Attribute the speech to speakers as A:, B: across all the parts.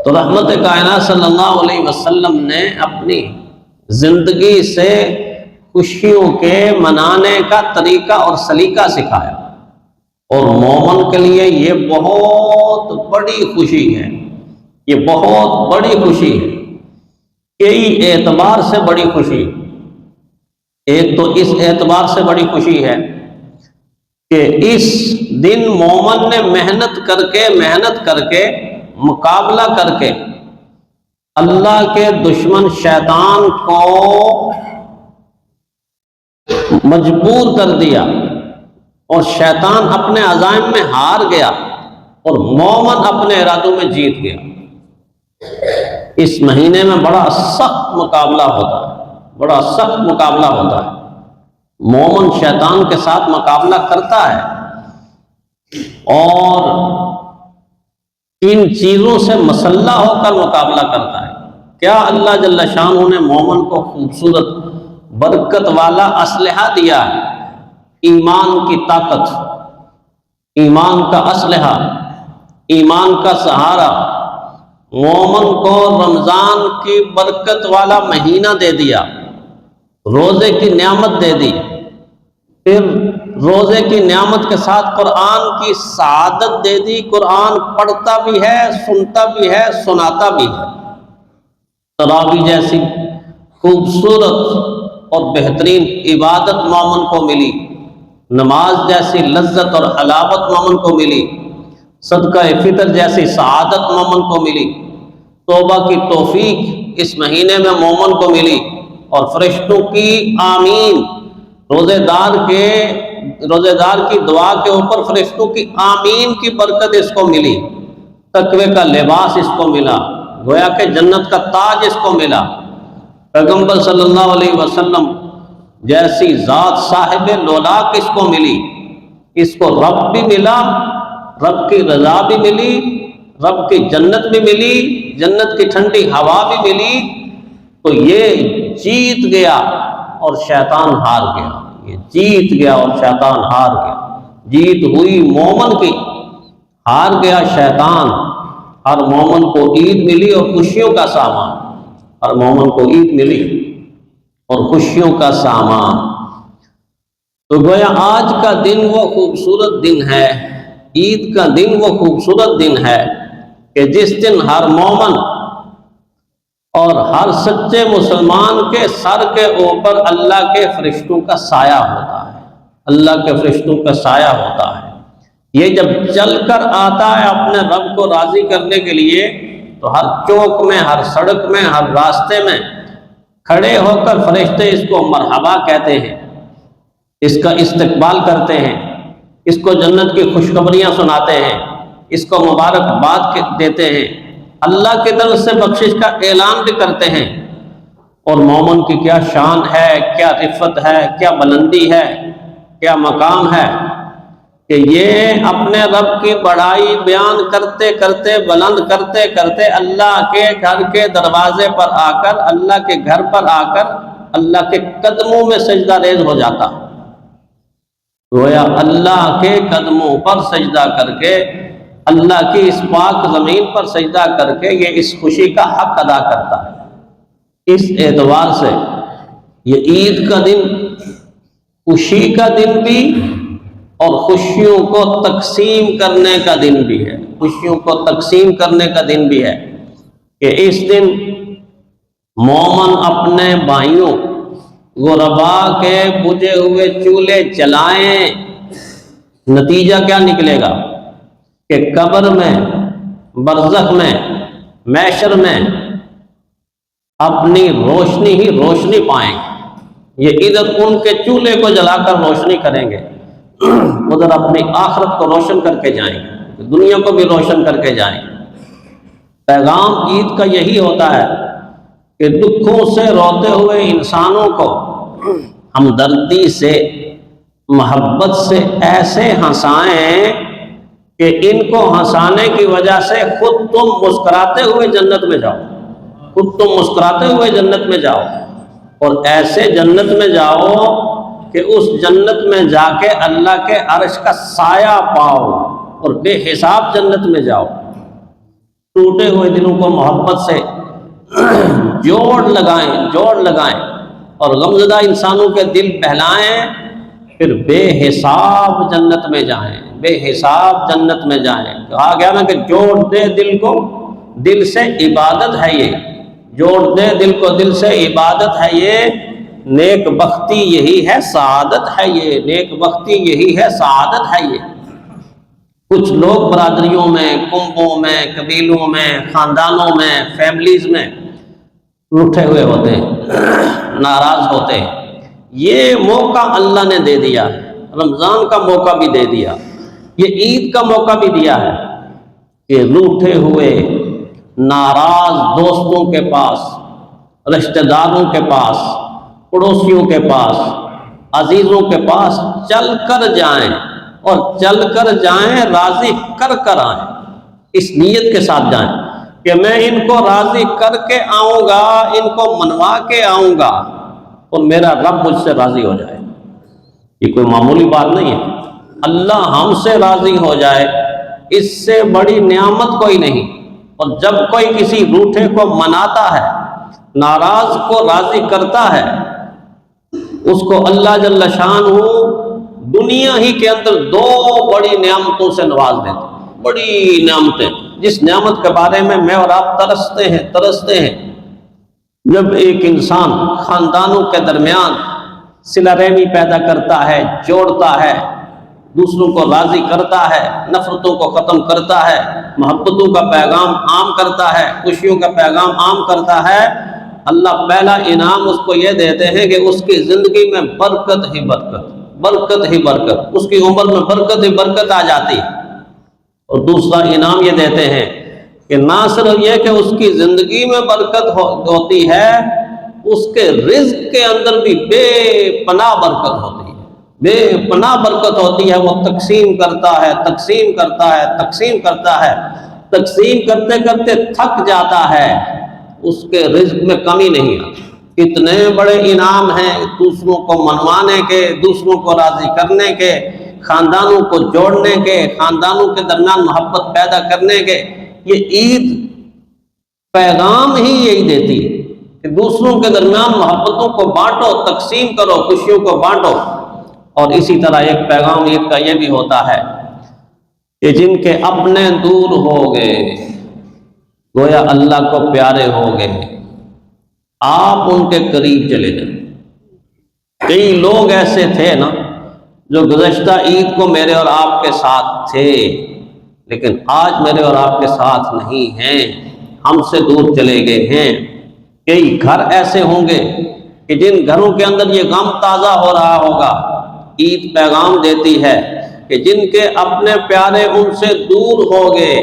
A: تو رحمت کائنات صلی اللہ علیہ وسلم نے اپنی زندگی سے خوشیوں کے منانے کا طریقہ اور سلیقہ سکھایا، اور مومن کے لیے یہ بہت بڑی خوشی ہے، یہ بہت بڑی خوشی ہے، کئی اعتبار سے بڑی خوشی۔ ایک تو اس اعتبار سے بڑی خوشی ہے کہ اس دن مومن نے محنت کر کے مقابلہ کر کے اللہ کے دشمن شیطان کو مجبور کر دیا، اور شیطان اپنے عزائم میں ہار گیا اور مومن اپنے ارادوں میں جیت گیا۔ اس مہینے میں بڑا سخت مقابلہ ہوتا ہے، بڑا سخت مقابلہ ہوتا ہے۔ مومن شیطان کے ساتھ مقابلہ کرتا ہے اور ان چیزوں سے مسلح ہو کر مقابلہ کرتا ہے۔ کیا اللہ جل شانہ نے مومن کو خوبصورت برکت والا اسلحہ دیا ہے، ایمان کی طاقت، ایمان کا اسلحہ، ایمان کا سہارا۔ مومن کو رمضان کی برکت والا مہینہ دے دیا، روزے کی نعمت دے دی، پھر روزے کی نعمت کے ساتھ قرآن کی سعادت دے دی۔ قرآن پڑھتا بھی ہے، سنتا بھی ہے، سناتا بھی ہے۔ تراویح جیسی خوبصورت اور بہترین عبادت مومن کو ملی، نماز جیسی لذت اور حلاوت مومن کو ملی، صدقہ فطر جیسی سعادت مومن کو ملی، توبہ کی توفیق اس مہینے میں مومن کو ملی، اور فرشتوں کی آمین، روزے دار کی دعا کے اوپر فرشتوں کی آمین کی برکت اس کو ملی، تقوی کا لباس اس کو ملا، گویا کہ جنت کا تاج اس کو ملا۔ پیغمبر صلی اللہ علیہ وسلم جیسی ذات صاحب لولاک اس کو ملی، اس کو رب بھی ملا، رب کی رضا بھی ملی، رب کی جنت بھی ملی، جنت کی ٹھنڈی ہوا بھی ملی، تو یہ جیت گیا اور شیطان ہار گیا، یہ جیت گیا اور شیطان ہار گیا۔ جیت ہوئی مومن کی، ہار گیا شیطان۔ ہر مومن کو عید ملی اور خوشیوں کا سامان، ہر مومن کو عید ملی اور خوشیوں کا سامان۔ تو گویا آج کا دن وہ خوبصورت دن ہے، عید کا دن وہ خوبصورت دن ہے کہ جس دن ہر مومن اور ہر سچے مسلمان کے سر کے اوپر اللہ کے فرشتوں کا سایہ ہوتا ہے، اللہ کے فرشتوں کا سایہ ہوتا ہے۔ یہ جب چل کر آتا ہے اپنے رب کو راضی کرنے کے لیے، تو ہر چوک میں، ہر سڑک میں، ہر راستے میں کھڑے ہو کر فرشتے اس کو مرحبا کہتے ہیں، اس کا استقبال کرتے ہیں، اس کو جنت کی خوشخبریاں سناتے ہیں، اس کو مبارکباد دیتے ہیں، اللہ کی طرف سے بخشش کا اعلان بھی کرتے ہیں۔ اور مومن کی کیا شان ہے، کیا رفت ہے، کیا بلندی ہے، کیا مقام ہے کہ یہ اپنے رب کی بڑائی بیان کرتے کرتے، بلند کرتے کرتے اللہ کے گھر کے دروازے پر آ کر، اللہ کے گھر پر آ کر اللہ کے قدموں میں سجدہ ریز ہو جاتا۔ گویا اللہ کے قدموں پر سجدہ کر کے، اللہ کی اس پاک زمین پر سجدہ کر کے یہ اس خوشی کا حق ادا کرتا ہے۔ اس اعتبار سے یہ عید کا دن خوشی کا دن بھی اور خوشیوں کو تقسیم کرنے کا دن بھی ہے، خوشیوں کو تقسیم کرنے کا دن بھی ہے کہ اس دن مومن اپنے بھائیوں غربا کے بجھے ہوئے چولہے جلائیں۔ نتیجہ کیا نکلے گا کہ قبر میں، برزخ میں، محشر میں اپنی روشنی ہی روشنی پائیں گے۔ یہ ادھر ان کے چولہے کو جلا کر روشنی کریں گے، ادھر اپنی آخرت کو روشن کر کے جائیں گے، دنیا کو بھی روشن کر کے جائیں گے۔ پیغام عید کا یہی ہوتا ہے کہ دکھوں سے روتے ہوئے انسانوں کو ہمدردی سے، محبت سے ایسے ہنسائیں کہ ان کو ہنسانے کی وجہ سے خود تم مسکراتے ہوئے جنت میں جاؤ، خود تم مسکراتے ہوئے جنت میں جاؤ، اور ایسے جنت میں جاؤ کہ اس جنت میں جا کے اللہ کے عرش کا سایہ پاؤ، اور بے حساب جنت میں جاؤ۔ ٹوٹے ہوئے دلوں کو محبت سے جوڑ لگائیں اور غمزدہ انسانوں کے دل بہلائیں، پھر بے حساب جنت میں جائیں، بے حساب جنت میں جائیں۔ کہا گیا نا کہ جوڑ دے دل کو دل سے، عبادت ہے یہ، جوڑ دے دل کو دل سے، عبادت ہے یہ، نیک بختی یہی ہے، سعادت ہے یہ، نیک بختی یہی ہے، سعادت ہے یہ۔ کچھ لوگ برادریوں میں، کنبوں میں، قبیلوں میں، خاندانوں میں، فیملیز میں روٹھے ہوئے ہوتے ہیں، ناراض ہوتے ہیں۔ یہ موقع اللہ نے دے دیا، رمضان کا موقع بھی دے دیا، یہ عید کا موقع بھی دیا ہے کہ روٹھے ہوئے ناراض دوستوں کے پاس، رشتہ داروں کے پاس، پڑوسیوں کے پاس، عزیزوں کے پاس چل کر جائیں، اور چل کر جائیں راضی کر کر آئیں، اس نیت کے ساتھ جائیں کہ میں ان کو راضی کر کے آؤں گا، ان کو منوا کے آؤں گا، اور میرا رب مجھ سے راضی ہو جائے۔ یہ کوئی معمولی بات نہیں ہے، اللہ ہم سے راضی ہو جائے، اس سے بڑی نعمت کوئی نہیں۔ اور جب کوئی کسی روٹھے کو مناتا ہے، ناراض کو راضی کرتا ہے، اس کو اللہ جل شانہ دنیا ہی کے اندر دو بڑی نعمتوں سے نواز دیتے، بڑی نعمتیں، جس نعمت کے بارے میں اور آپ ترستے ہیں۔ جب ایک انسان خاندانوں کے درمیان صلہ رحمی پیدا کرتا ہے، جوڑتا ہے، دوسروں کو راضی کرتا ہے، نفرتوں کو ختم کرتا ہے، محبتوں کا پیغام عام کرتا ہے، خوشیوں کا پیغام عام کرتا ہے، اللہ پہلا انعام اس کو یہ دیتے ہیں کہ اس کی زندگی میں برکت ہی برکت، برکت ہی برکت، اس کی عمر میں برکت ہی برکت آ جاتی ہے۔ اور دوسرا انعام یہ دیتے ہیں کہ نہ صرف یہ کہ اس کی زندگی میں برکت ہوتی ہے، اس کے رزق کے اندر بھی بے پناہ برکت ہوتی ہے، بے پناہ برکت ہوتی ہے۔ وہ تقسیم کرتا ہے، تقسیم کرتا ہے، تقسیم کرتا ہے، تقسیم کرتے کرتے تھک جاتا ہے، اس کے رزق میں کمی نہیں آتی۔ اتنے بڑے انعام ہیں دوسروں کو منوانے کے، دوسروں کو راضی کرنے کے، خاندانوں کو جوڑنے کے، خاندانوں کے درمیان محبت پیدا کرنے کے۔ یہ عید پیغام ہی یہی دیتی ہے کہ دوسروں کے درمیان محبتوں کو بانٹو، تقسیم کرو، خوشیوں کو بانٹو۔ اور اسی طرح ایک پیغام عید کا یہ بھی ہوتا ہے کہ جن کے اپنے دور ہو گئے، گویا اللہ کو پیارے ہو گئے، آپ ان کے قریب چلے جائیں۔ کئی لوگ ایسے تھے نا جو گزشتہ عید کو میرے اور آپ کے ساتھ تھے، لیکن آج میرے اور آپ کے ساتھ نہیں ہیں، ہم سے دور چلے گئے ہیں۔ کئی گھر ایسے ہوں گے کہ جن گھروں کے اندر یہ غم تازہ ہو رہا ہوگا۔ عید پیغام دیتی ہے کہ جن کے اپنے پیارے ان سے دور ہو گئے،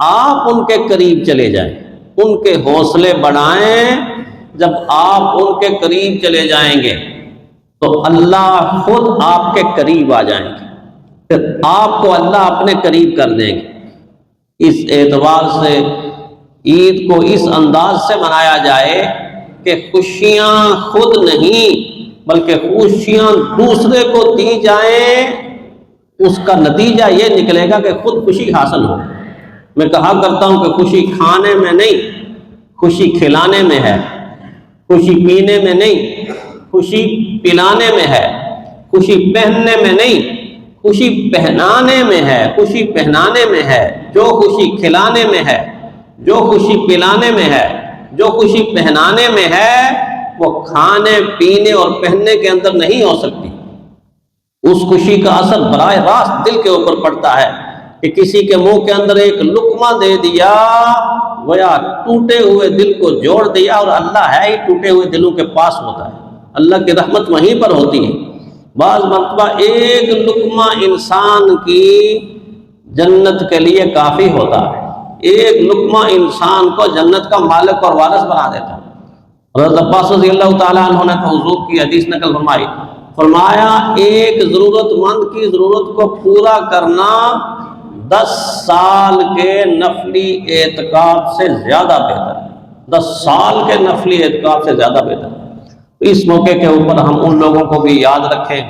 A: آپ ان کے قریب چلے جائیں، ان کے حوصلے بڑھائیں۔ جب آپ ان کے قریب چلے جائیں گے تو اللہ خود آپ کے قریب آ جائیں گے، پھر آپ کو اللہ اپنے قریب کر دیں گے۔ اس اعتبار سے عید کو اس انداز سے منایا جائے کہ خوشیاں خود نہیں بلکہ خوشیاں دوسرے کو دی جائیں، اس کا نتیجہ یہ نکلے گا کہ خود خوشی حاصل ہو۔ میں کہا کرتا ہوں کہ خوشی کھانے میں نہیں، خوشی کھلانے میں ہے، خوشی پینے میں نہیں، خوشی پلانے میں ہے، خوشی پہننے میں نہیں، خوشی پہنانے میں ہے، خوشی پہنانے میں ہے۔ جو خوشی کھلانے میں ہے، جو خوشی پلانے میں ہے، جو خوشی پہنانے میں ہے، وہ کھانے پینے اور پہننے کے اندر نہیں ہو سکتی۔ اس خوشی کا اثر براہ راست دل کے اوپر پڑتا ہے کہ کسی کے منہ کے اندر ایک لقمہ دے دیا، گویا ٹوٹے ہوئے دل کو جوڑ دیا، اور اللہ ہے ہی ٹوٹے ہوئے دلوں کے پاس ہوتا ہے، اللہ کی رحمت وہیں پر ہوتی ہے۔ بعض مرتبہ ایک لقمہ انسان کی جنت کے لیے کافی ہوتا ہے، ایک لقمہ انسان کو جنت کا مالک اور وارث بنا دیتا ہے۔ حضرت عباس رضی اللہ تعالیٰ عنہ نے تو حضور کی حدیث نقل فرمائی، فرمایا ایک ضرورت مند کی ضرورت کو پورا کرنا 10 سال کے نفلی اعتکاف سے زیادہ بہتر ہے، 10 سال کے نفلی اعتکاف سے زیادہ بہتر ہے۔ اس موقع کے اوپر ہم ان لوگوں کو بھی یاد رکھیں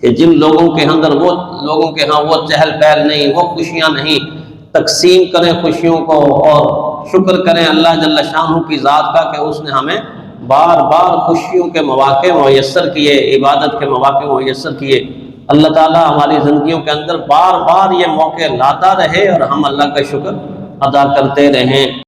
A: کہ جن لوگوں کے اندر وہ چہل پہل نہیں، وہ خوشیاں نہیں، تقسیم کریں خوشیوں کو، اور شکر کریں اللہ جل شانہ کی ذات کا کہ اس نے ہمیں بار بار خوشیوں کے مواقع میسر کیے، عبادت کے مواقع میسر کیے۔ اللہ تعالیٰ ہماری زندگیوں کے اندر بار بار یہ موقع لاتا رہے اور ہم اللہ کا شکر ادا کرتے رہیں۔